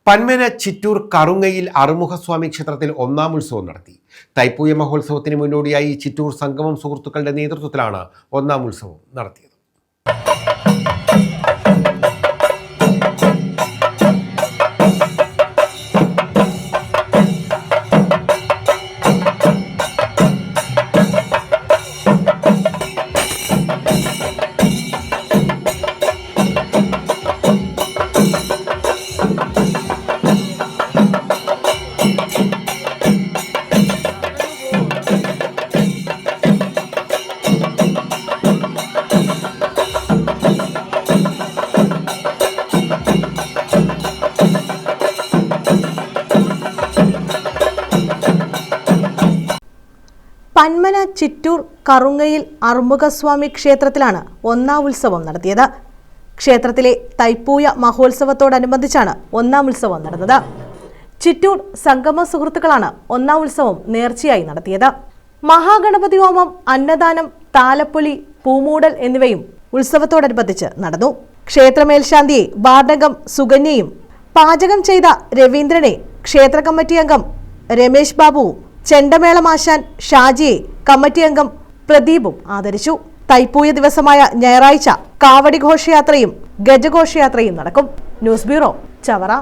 പന്മന ചിറ്റൂർ കറുങ്ങയിൽ അറുമുഖസ്വാമി ക്ഷേത്രത്തിൽ ഒന്നാം ഉത്സവം നടത്തി. തൈപ്പൂയ മഹോത്സവത്തിന് മുന്നോടിയായി ചിറ്റൂർ സംഗമം സുഹൃത്തുക്കളുടെ നേതൃത്വത്തിലാണ് ഒന്നാം ഉത്സവം നടത്തിയത്. പന്മന ചിറ്റൂർ കറുങ്ങയിൽ അറുമുഖസ്വാമി ക്ഷേത്രത്തിലാണ് ഒന്നാം ഉത്സവം നടത്തിയത്. ക്ഷേത്രത്തിലെ തൈപ്പൂയ മഹോത്സവത്തോടനുബന്ധിച്ചാണ് ഒന്നാം ഉത്സവം നടന്നത്. ചിറ്റൂർ സംഗമ സുഹൃത്തുക്കളാണ് ഒന്നാം ഉത്സവം നേർച്ചയായി നടത്തിയത്. മഹാഗണപതി ഹോമം, അന്നദാനം, താലപ്പൊലി, പൂമൂടൽ എന്നിവയും ഉത്സവത്തോടനുബന്ധിച്ച് നടന്നു. ക്ഷേത്രമേൽശാന്തിയെ വാർഡംഗം സുകന്യയും പാചകം ചെയ്ത രവീന്ദ്രനെ ക്ഷേത്ര കമ്മിറ്റി അംഗം രമേശ് ബാബുവും ചെണ്ടമേളമാശാൻ ഷാജിയെ കമ്മിറ്റി അംഗം പ്രദീപും ആദരിച്ചു. തൈപ്പൂയ ദിവസമായ ഞായറാഴ്ച കാവടി ഘോഷയാത്രയും ഗജഘോഷയാത്രയും നടക്കും. News bureau, Chavara.